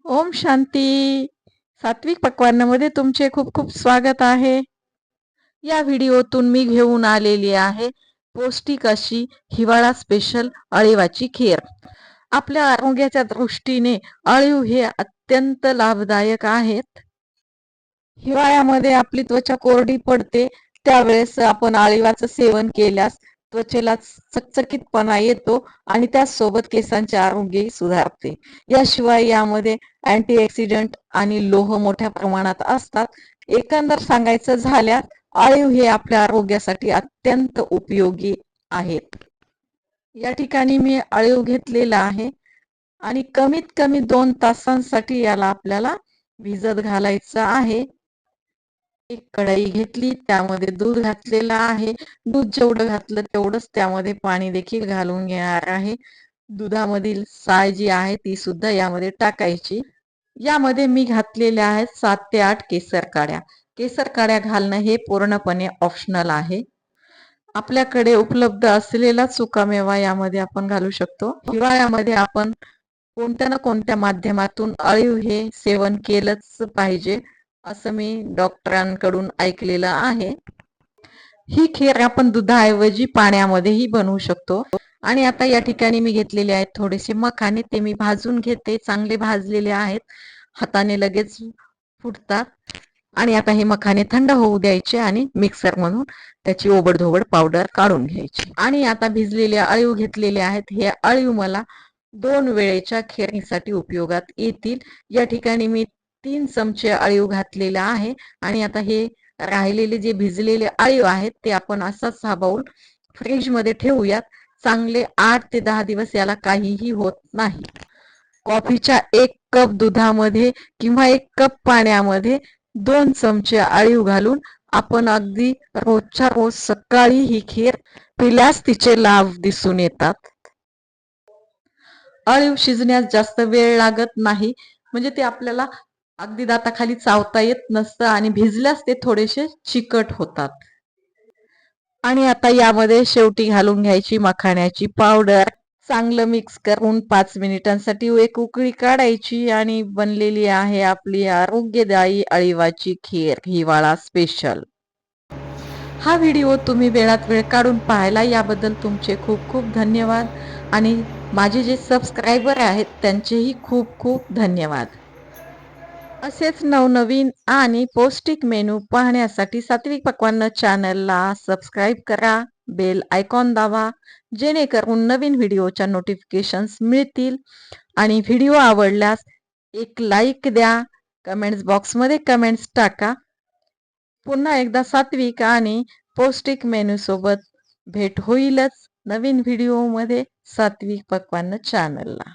ओम शांती. सात्विक पक्वान्नामध्ये तुमचे खूप खूप स्वागत आहे. या व्हिडिओतून मी घेऊन आलेली आहे पौष्टिक अशी हिवाळा स्पेशल अळीवाची खीर. आपल्या आरोग्याच्या दृष्टीने अळीव हे अत्यंत लाभदायक आहेत. हिवाळ्यामध्ये आपली त्वचा कोरडी पडते, त्यावेळेस आपण अळीवाचं सेवन केल्यास त्वचेला चकचकीतपणा येतो आणि त्याचसोबत केसांचे आरोग्यही सुधारते. याशिवाय यामध्ये अँटीऑक्सिडंट आणि लोह मोठ्या प्रमाणात असतात. एकंदर सांगायचं झाल्यास अळीव हे आपल्या आरोग्यासाठी अत्यंत उपयोगी आहेत. या ठिकाणी मी अळीव घेतलेला आहे आणि कमीत कमी 2 तासांसाठी याला आपल्याला भिजत घालायचं आहे. एक कढई घेतली, त्यामध्ये दूध घातलेलं आहे. दूध जेवढं घातलं तेवढंच त्यामध्ये पाणी देखील घालून घेणार आहे. दुधामधील साय जी आहे ती सुद्धा यामध्ये टाकायची. यामध्ये मी घातलेल्या आहेत 7 ते 8 केसर काड्या. केसर काड्या घालणं हे पूर्णपणे ऑप्शनल आहे. आपल्याकडे उपलब्ध असलेला सुकामेवा यामध्ये आपण घालू शकतो. हिवाळ्यामध्ये आपण कोणत्या ना कोणत्या माध्यमातून अळीव हे सेवन केलंच पाहिजे, असं मी डॉक्टरांकडून ऐकलेलं आहे. ही खीर आपण दुधाऐवजी पाण्यामध्येही बनवू शकतो. आणि आता या ठिकाणी मी घेतलेले आहेत थोडेसे मखाने, ते मी भाजून घेते. चांगले भाजलेले आहेत, हाताने लगेच फुटतात. आणि आता हे मखाने थंड होऊ द्यायचे आणि मिक्सर मधून त्याची ओबडधोबड पावडर काढून घ्यायची. आणि आता भिजलेले अळीव घेतलेले आहेत. हे अळीव मला 2 वेळेच्या खिरीसाठी उपयोगात येतील. या ठिकाणी मी 3 चमचे अळीव घातलेला आहे. आणि आता हे राहिलेले जे भिजलेले अळीव आहेत ते आपण असाच हा बाउल फ्रीज मध्ये ठेवूयात. चांगले 8 ते 10 दिवस याला काहीही होत नाही. कॉफीच्या 1 कप दुधामध्ये किंवा 1 कप पाण्यामध्ये 2 चमचे अळीव घालून आपण अगदी रोजच्या रोज सकाळी ही खीर पिल्यास तिचे लाभ दिसून येतात. अळीव शिजण्यास जास्त वेळ लागत नाही, म्हणजे ते आपल्याला अगदी दाताखाली चावता येत नसतं आणि भिजल्यास ते थोडेसे चिकट होतात. आणि आता यामध्ये शेवटी घालून घ्यायची मखाण्याची पावडर. चांगलं मिक्स करून 5 मिनिटांसाठी एक उकळी काढायची आणि बनलेली आहे आपली आरोग्यदायी अळीवाची खीर हिवाळा स्पेशल. हा व्हिडिओ तुम्ही वेळात वेळ काढून पाहिला याबद्दल तुमचे खूप खूप धन्यवाद. आणि माझे जे सबस्क्रायबर आहेत त्यांचेही खूप खूप धन्यवाद. असेच नवनवीन आणि पौष्टिक मेनू पाहण्यासाठी सात्विक पक्वान्न चॅनलला सबस्क्राईब करा, बेल आयकॉन दाबा, जेणेकरून नवीन व्हिडिओच्या नोटिफिकेशन्स मिळतील. आणि व्हिडिओ आवडल्यास एक लाईक द्या, कमेंट्स बॉक्समध्ये कमेंट्स टाका. पुन्हा एकदा सात्विक आणि पौष्टिक मेनू सोबत भेट होईलच नवीन व्हिडिओमध्ये सात्विक पक्वान्न चॅनलला.